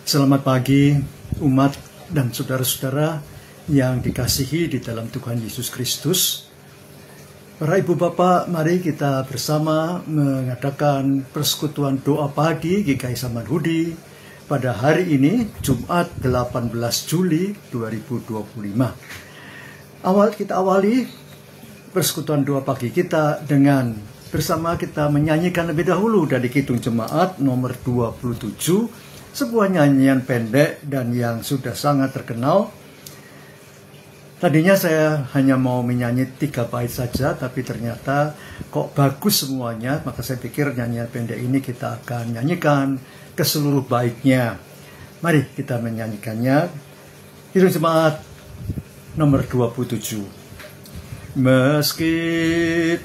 Selamat pagi umat dan saudara-saudara yang dikasihi di dalam Tuhan Yesus Kristus. Para ibu bapak, mari kita bersama mengadakan persekutuan doa pagi GKI Samanhudi pada hari ini, Jumat 18 Juli 2025. Kita awali persekutuan doa pagi kita dengan bersama kita menyanyikan lebih dahulu dari Kidung Jemaat nomor 27, sebuah nyanyian pendek dan yang sudah sangat terkenal. Tadinya saya hanya mau menyanyi 3 bait saja, tapi ternyata kok bagus semuanya, maka saya pikir nyanyian pendek ini kita akan nyanyikan ke seluruh baitnya. Mari kita menyanyikannya. Kidung Jemaat nomor 27. Meski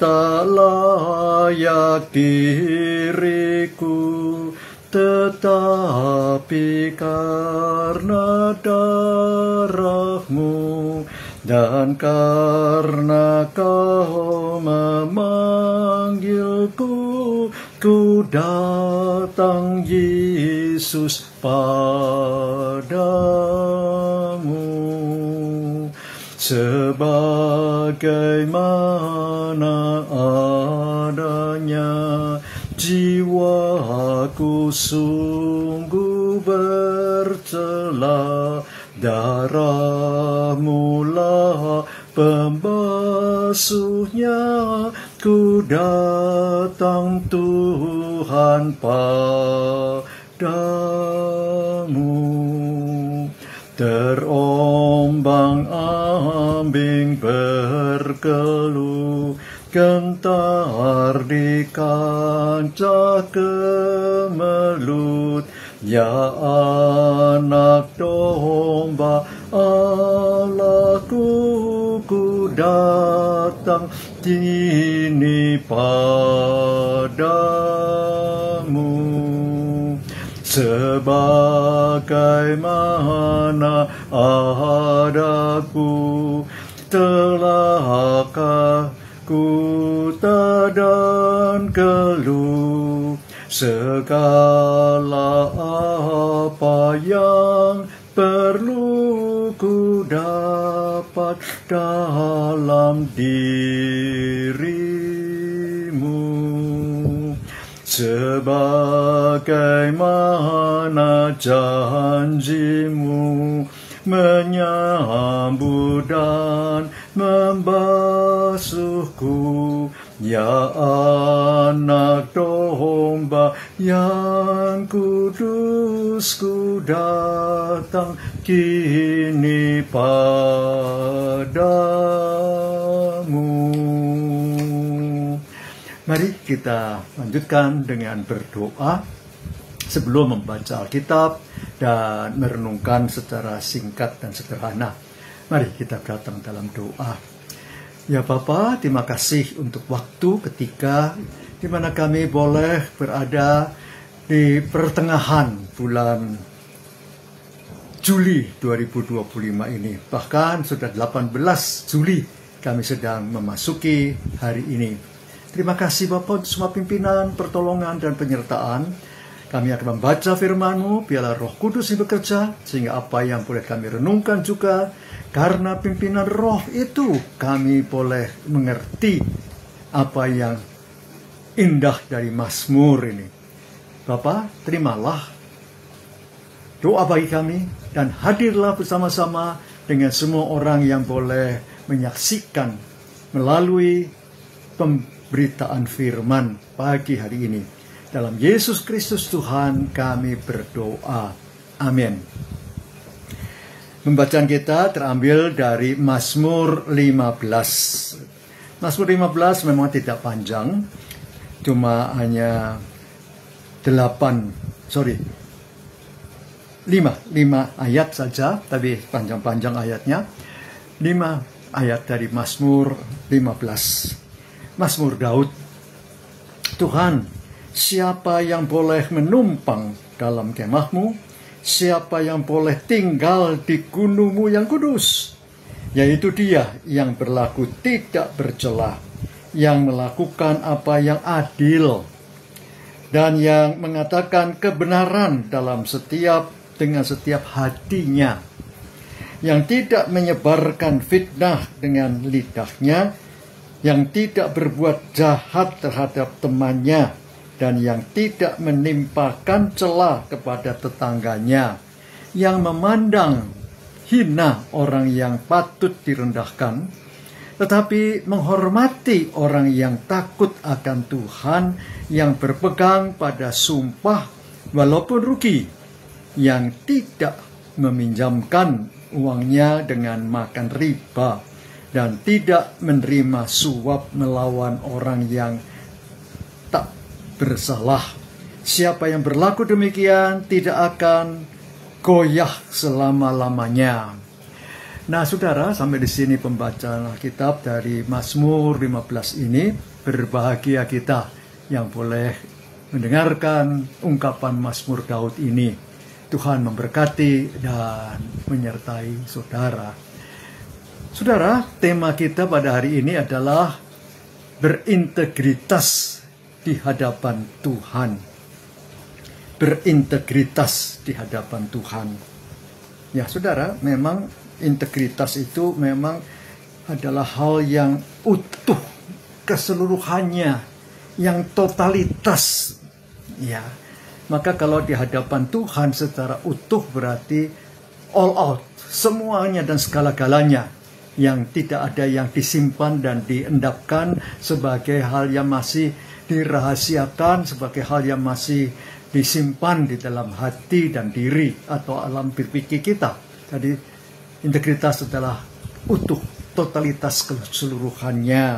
tak layak diriku, tetapi karena darah-Mu dan karena Kau memanggilku, ku datang Yesus padamu. Sebagaimana adanya jiwaku sungguh bercela, darah-Mu lah pembasuhnya, ku datang Tuhan padamu. Terombang-ambing berkeluh, gentar di kancah kemelut, ya anak domba Allahku, ku datang kini padamu. Sebagaimana adaku telah ku dan keluh, segala apa yang perlu ku dapat dalam dirimu. Sebagaimana janji-Mu menyambut dan membasuhku, ya anak domba yang kudus, ku datang kini padamu. Mari kita lanjutkan dengan berdoa sebelum membaca Alkitab dan merenungkan secara singkat dan sederhana. Mari kita datang dalam doa. Ya Bapa, terima kasih untuk waktu ketika di mana kami boleh berada di pertengahan bulan Juli 2025 ini. Bahkan sudah 18 Juli kami sedang memasuki hari ini. Terima kasih Bapa untuk semua pimpinan, pertolongan, dan penyertaan. Kami akan membaca firman-Mu, biarlah Roh Kudus yang bekerja, sehingga apa yang boleh kami renungkan juga, karena pimpinan Roh itu kami boleh mengerti apa yang indah dari Mazmur ini. Bapa, terimalah doa bagi kami, dan hadirlah bersama-sama dengan semua orang yang boleh menyaksikan melalui pemberitaan firman pagi hari ini. Dalam Yesus Kristus Tuhan kami berdoa. Amin. Pembacaan kita terambil dari Mazmur 15. Mazmur 15 memang tidak panjang, cuma hanya 5 ayat saja, tapi panjang-panjang ayatnya. 5 ayat dari Mazmur 15. Mazmur Daud. Tuhan, siapa yang boleh menumpang dalam kemah-Mu? Siapa yang boleh tinggal di gunung-Mu yang kudus? Yaitu dia yang berlaku tidak bercela, yang melakukan apa yang adil, dan yang mengatakan kebenaran dalam setiap dengan setiap hatinya, yang tidak menyebarkan fitnah dengan lidahnya, yang tidak berbuat jahat terhadap temannya, dan yang tidak menimpakan cela kepada tetangganya, yang memandang hina orang yang patut direndahkan, tetapi menghormati orang yang takut akan Tuhan, yang berpegang pada sumpah walaupun rugi, yang tidak meminjamkan uangnya dengan makan riba, dan tidak menerima suap melawan orang yang tak bersalah. Siapa yang berlaku demikian tidak akan goyah selama-lamanya. Nah, saudara, sampai di sini pembacaan Alkitab dari Mazmur 15 ini. Berbahagia kita yang boleh mendengarkan ungkapan Mazmur Daud ini. Tuhan memberkati dan menyertai saudara. Saudara, tema kita pada hari ini adalah berintegritas di hadapan Tuhan. Berintegritas di hadapan Tuhan. Ya, saudara, memang integritas itu memang adalah hal yang utuh, keseluruhannya, yang totalitas. Ya, maka kalau di hadapan Tuhan secara utuh berarti all out, semuanya dan segala-galanya, yang tidak ada yang disimpan dan diendapkan sebagai hal yang masih dirahasiakan, sebagai hal yang masih disimpan di dalam hati dan diri atau alam berpikir kita. Jadi integritas adalah utuh, totalitas keseluruhannya.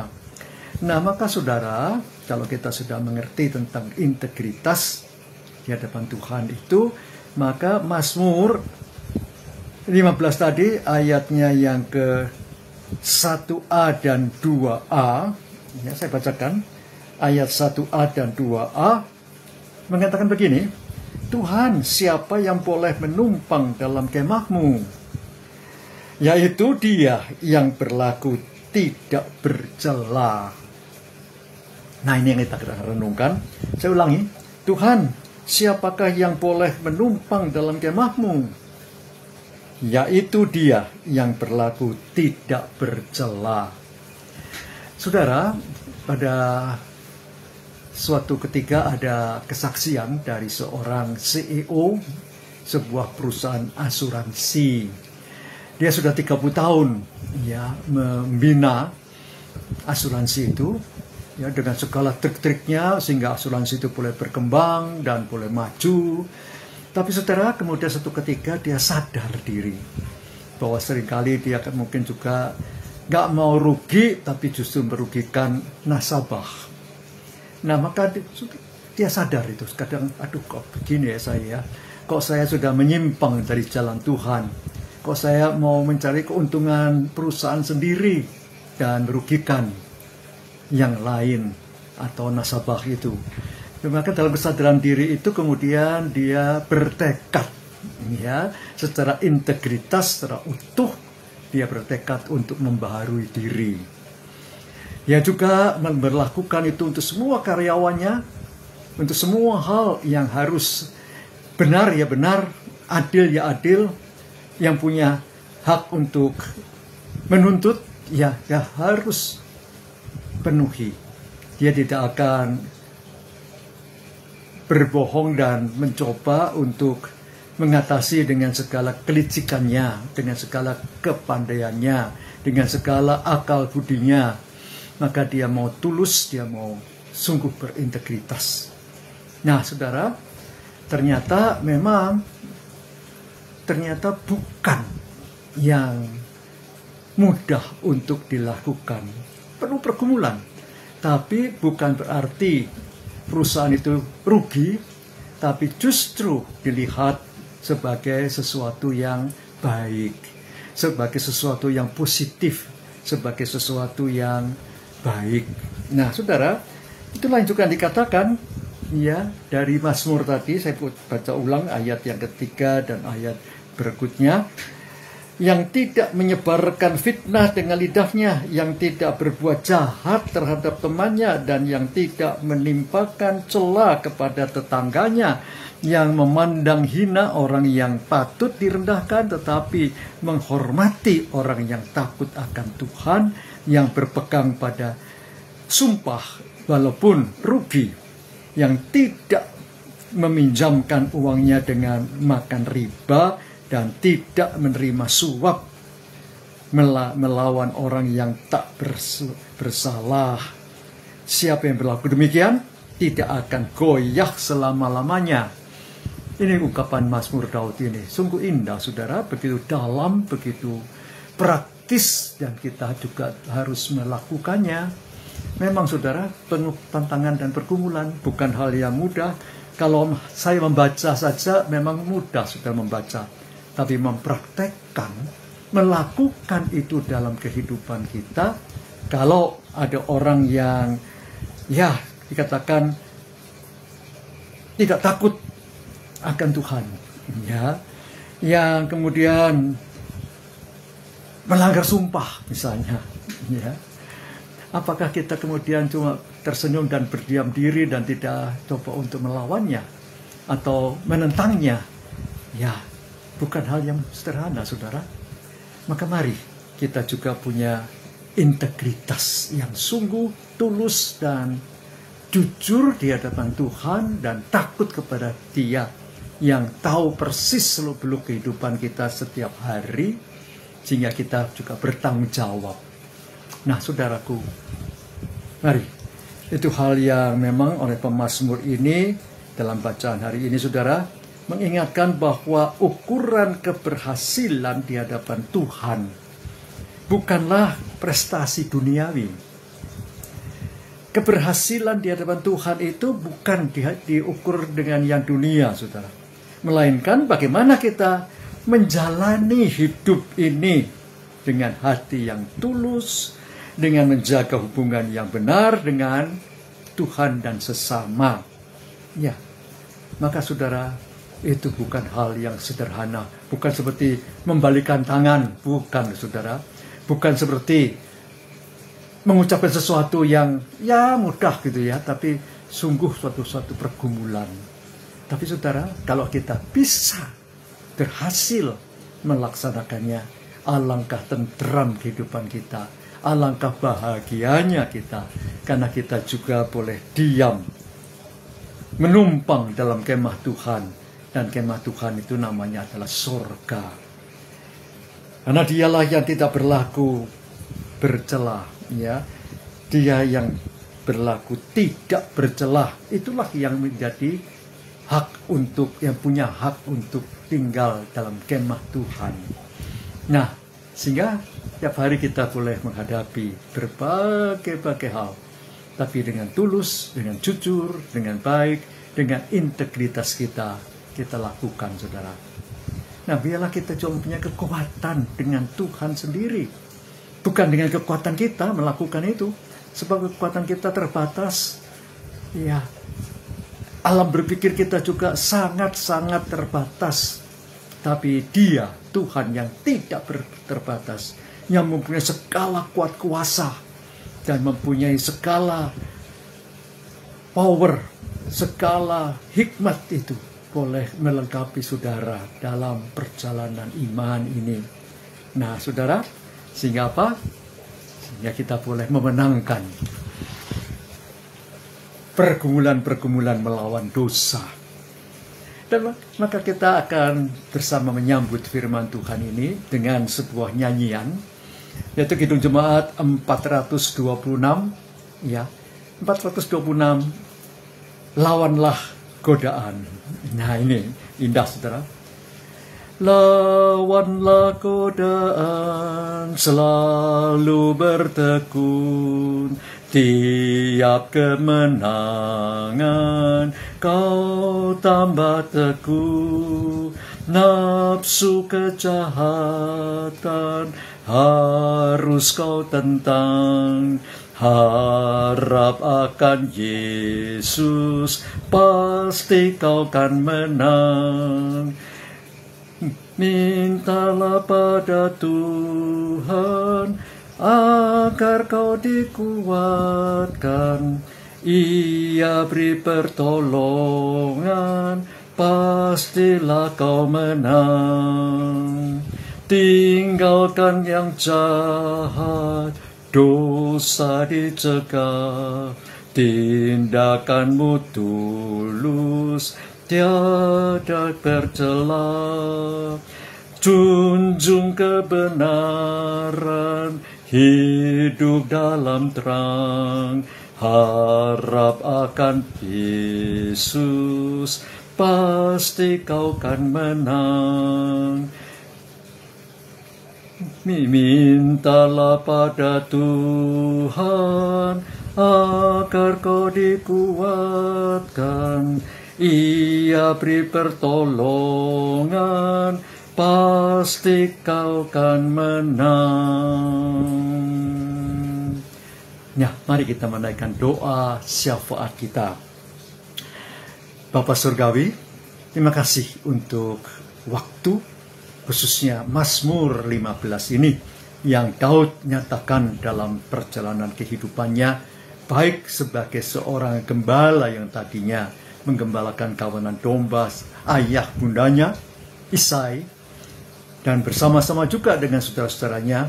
Nah, maka saudara, kalau kita sudah mengerti tentang integritas di hadapan Tuhan itu, maka Mazmur 15 tadi ayatnya yang ke 1a dan 2a, ya, saya bacakan ayat 1a dan 2a mengatakan begini: Tuhan, siapa yang boleh menumpang dalam kemahmu? Yaitu Dia yang berlaku tidak bercela. Nah, ini yang kita renungkan. Saya ulangi, Tuhan, siapakah yang boleh menumpang dalam kemahmu? Yaitu Dia yang berlaku tidak bercela. Saudara, pada suatu ketika ada kesaksian dari seorang CEO sebuah perusahaan asuransi. Dia sudah 30 tahun ya membina asuransi itu, ya, dengan segala trik-triknya sehingga asuransi itu boleh berkembang dan boleh maju. Tapi saudara, kemudian satu ketika dia sadar diri bahwa seringkali dia mungkin juga gak mau rugi, tapi justru merugikan nasabah. Nah, maka dia sadar itu. Kadang, aduh kok begini ya saya. Kok saya sudah menyimpang dari jalan Tuhan. Kok saya mau mencari keuntungan perusahaan sendiri dan merugikan yang lain atau nasabah itu. Maka dalam kesadaran diri itu kemudian dia bertekad, ya, secara integritas, secara utuh, dia bertekad untuk membaharui diri. Dia juga memperlakukan itu untuk semua karyawannya, untuk semua hal yang harus benar ya benar, adil ya adil, yang punya hak untuk menuntut ya harus penuhi. Dia tidak akan berbohong dan mencoba untuk mengatasi dengan segala kelicikannya, dengan segala kepandaiannya, dengan segala akal budinya. Maka dia mau tulus, dia mau sungguh berintegritas. Nah, saudara, ternyata bukan yang mudah untuk dilakukan. Penuh pergumulan. Tapi bukan berarti perusahaan itu rugi, tapi justru dilihat sebagai sesuatu yang baik, sebagai sesuatu yang positif, sebagai sesuatu yang baik. Nah, saudara, itulah yang juga dikatakan ya dari Mazmur tadi. Saya baca ulang ayat yang ketiga dan ayat berikutnya. yang tidak menyebarkan fitnah dengan lidahnya, yang tidak berbuat jahat terhadap temannya, dan yang tidak menimpakan cela kepada tetangganya, yang memandang hina orang yang patut direndahkan, tetapi menghormati orang yang takut akan Tuhan, yang berpegang pada sumpah walaupun rugi, yang tidak meminjamkan uangnya dengan makan riba, dan tidak menerima suap melawan orang yang tak bersalah. Siapa yang berlaku demikian tidak akan goyah selama-lamanya. Ini ungkapan Mazmur Daud ini. Sungguh indah, saudara. Begitu dalam, begitu praktis, dan kita juga harus melakukannya. Memang, saudara, penuh tantangan dan pergumulan. Bukan hal yang mudah. Kalau saya membaca saja, memang mudah saudara membaca. Tapi mempraktekkan, melakukan itu dalam kehidupan kita. Kalau ada orang yang dikatakan tidak takut akan Tuhan, yang kemudian melanggar sumpah misalnya, apakah kita kemudian cuma tersenyum dan berdiam diri dan tidak coba untuk melawannya atau menentangnya? Bukan hal yang sederhana, saudara. Maka mari kita juga punya integritas yang sungguh tulus dan jujur di hadapan Tuhan, dan takut kepada Dia yang tahu persis seluk-beluk kehidupan kita setiap hari, sehingga kita juga bertanggung jawab. Nah, saudaraku, mari, itu hal yang memang oleh pemazmur ini dalam bacaan hari ini, saudara, mengingatkan bahwa ukuran keberhasilan di hadapan Tuhan bukanlah prestasi duniawi. Keberhasilan di hadapan Tuhan itu bukan diukur dengan yang dunia, saudara. Melainkan bagaimana kita menjalani hidup ini dengan hati yang tulus, dengan menjaga hubungan yang benar dengan Tuhan dan sesama. Maka saudara, itu bukan hal yang sederhana. Bukan seperti membalikan tangan. Bukan, saudara. Bukan seperti mengucapkan sesuatu yang mudah gitu ya. Tapi sungguh suatu pergumulan. Tapi saudara, kalau kita bisa berhasil melaksanakannya, alangkah tentram kehidupan kita. Alangkah bahagianya kita. Karena kita juga boleh diam, menumpang dalam kemah Tuhan. Dan kemah Tuhan itu namanya adalah surga. Karena Dialah yang tidak berlaku bercela, Dia yang berlaku tidak bercela. Itulah yang menjadi hak untuk, yang punya hak untuk tinggal dalam kemah Tuhan. Nah, sehingga tiap hari kita boleh menghadapi berbagai hal, tapi dengan tulus, dengan jujur, dengan baik, dengan integritas kita lakukan, saudara. Nah, biarlah kita cuma punya kekuatan dengan Tuhan sendiri. Bukan dengan kekuatan kita melakukan itu. Sebab kekuatan kita terbatas. Alam berpikir kita juga sangat-sangat terbatas. Tapi Dia, Tuhan yang tidak terbatas, yang mempunyai segala kuat kuasa, dan mempunyai segala power, segala hikmat itu, boleh melengkapi saudara dalam perjalanan iman ini. Nah, saudara, sehingga apa? Sehingga kita boleh memenangkan pergumulan-pergumulan melawan dosa. Dan maka kita akan bersama menyambut firman Tuhan ini dengan sebuah nyanyian, yaitu Kidung Jemaat 426, 426, lawanlah godaan. Nah, ini indah, saudara. Lawanlah godaan, selalu bertekun, tiap kemenangan kau tambah teguh. Nafsu kejahatan harus kau tentang, harap akan Yesus, pasti kau kan menang. Mintalah pada Tuhan agar kau dikuatkan. Ia beri pertolongan, pastilah kau menang. Tinggalkan yang jahat, dosa dicegah. Tindakanmu tulus, tiada tercela. Junjung kebenaran, hidup dalam terang. Harap akan Yesus, pasti kau kan menang. Mintalah pada Tuhan agar kau dikuatkan. Ia beri pertolongan, pasti kau kan menang. Ya, mari kita menaikkan doa syafaat kita. Bapa Surgawi, terima kasih untuk waktu, khususnya Mazmur 15 ini, yang Daud nyatakan dalam perjalanan kehidupannya, baik sebagai seorang gembala yang tadinya menggembalakan kawanan domba ayah bundanya, Isai, dan bersama-sama juga dengan saudara-saudaranya,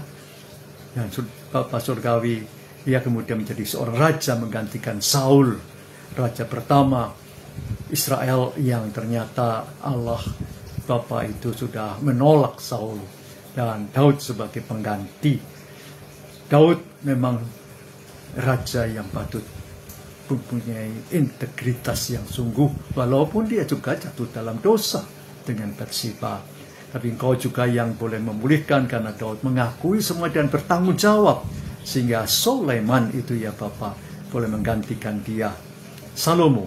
dan Bapak Surgawi, ia kemudian menjadi seorang raja menggantikan Saul, raja pertama Israel yang ternyata Allah Bapa itu sudah menolak Saul dan Daud sebagai pengganti. Daud memang raja yang patut mempunyai integritas yang sungguh, walaupun dia juga jatuh dalam dosa dengan Bathsheba. Tapi engkau juga yang boleh memulihkan, karena Daud mengakui semua dan bertanggung jawab, sehingga Sulaiman itu ya Bapa boleh menggantikan dia. Salomo,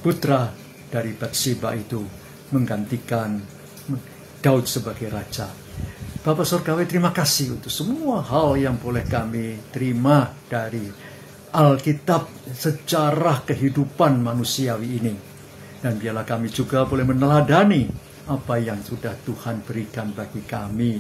putra dari Bathsheba itu, menggantikan Daud sebagai raja. Bapak Surgawi, terima kasih untuk semua hal yang boleh kami terima dari Alkitab, sejarah kehidupan manusiawi ini. Dan biarlah kami juga boleh meneladani apa yang sudah Tuhan berikan bagi kami.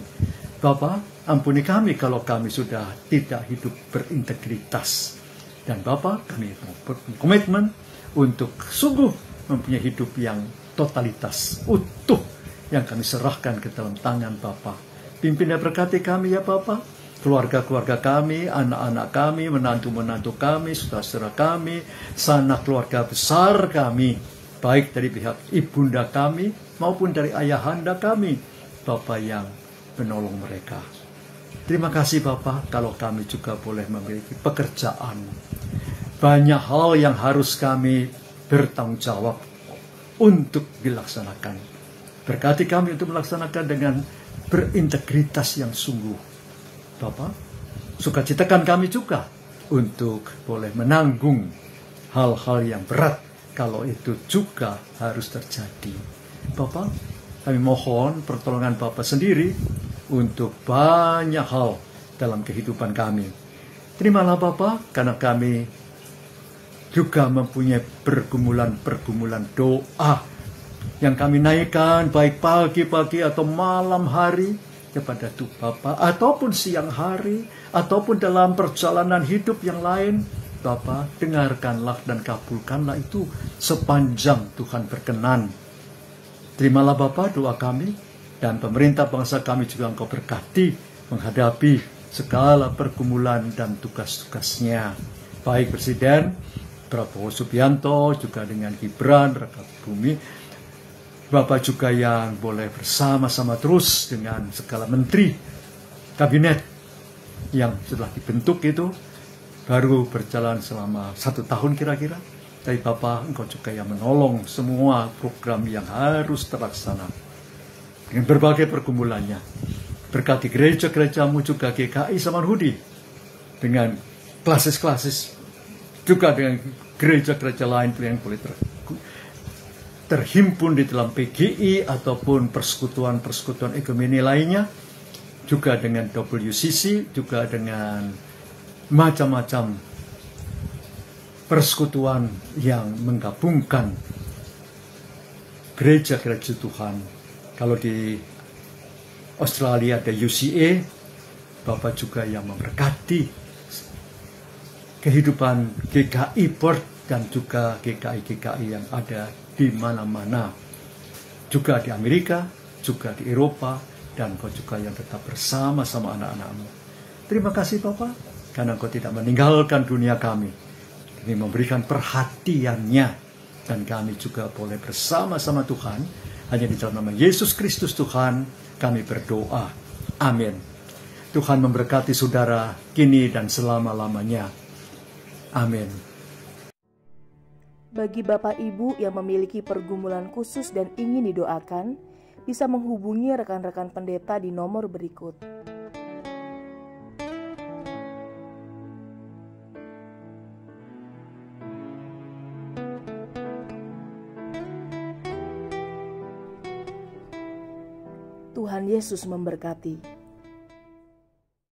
Bapak, ampuni kami kalau kami sudah tidak hidup berintegritas. Dan Bapak, kami berkomitmen untuk sungguh mempunyai hidup yang totalitas, utuh, yang kami serahkan ke dalam tangan Bapak. Pimpin dan berkati kami ya Bapak, keluarga-keluarga kami, anak-anak kami, menantu-menantu kami, saudara-saudara kami, sanak keluarga besar kami, baik dari pihak ibunda kami maupun dari ayahanda kami, Bapak yang menolong mereka. Terima kasih Bapak, kalau kami juga boleh memiliki pekerjaan. Banyak hal yang harus kami bertanggung jawab untuk dilaksanakan. Berkati kami untuk melaksanakan dengan berintegritas yang sungguh. Bapak, sukacitakan kami juga untuk boleh menanggung hal-hal yang berat kalau itu juga harus terjadi. Bapak, kami mohon pertolongan Bapak sendiri untuk banyak hal dalam kehidupan kami. Terimalah Bapak, karena kami juga mempunyai pergumulan-pergumulan doa yang kami naikkan baik pagi-pagi atau malam hari kepada Tuhan Bapa, ataupun siang hari, ataupun dalam perjalanan hidup yang lain. Bapa, dengarkanlah dan kabulkanlah itu sepanjang Tuhan berkenan. Terimalah Bapa doa kami, dan pemerintah bangsa kami juga Engkau berkati menghadapi segala pergumulan dan tugas-tugasnya. Baik Presiden Prabowo Subianto, juga dengan Gibran Raka Bumi, Bapak juga yang boleh bersama-sama terus dengan segala menteri kabinet yang setelah dibentuk itu, baru berjalan selama 1 tahun kira-kira. Tapi Bapak, Engkau juga yang menolong semua program yang harus terlaksana dengan berbagai pergumulannya. Berkati gereja-gerejamu juga GKI Samanhudi dengan klasis-klasis, juga dengan gereja-gereja lain yang boleh terhimpun di dalam PGI ataupun persekutuan-persekutuan ekumeni lainnya, juga dengan WCC, juga dengan macam-macam persekutuan yang menggabungkan gereja-gereja Tuhan Kalau di Australia ada UCA, Bapak juga yang memberkati kehidupan GKI Perth dan juga GKI-GKI yang ada di mana-mana. Juga di Amerika, juga di Eropa, dan Engkau juga yang tetap bersama-sama anak-anak-Mu. Terima kasih Bapak, karena Engkau tidak meninggalkan dunia kami. Ini memberikan perhatiannya, dan kami juga boleh bersama-sama Tuhan. Hanya di dalam nama Yesus Kristus Tuhan, kami berdoa. Amin. Tuhan memberkati saudara kini dan selama-lamanya. Amin. Bagi Bapak Ibu yang memiliki pergumulan khusus dan ingin didoakan, bisa menghubungi rekan-rekan pendeta di nomor berikut. Tuhan Yesus memberkati.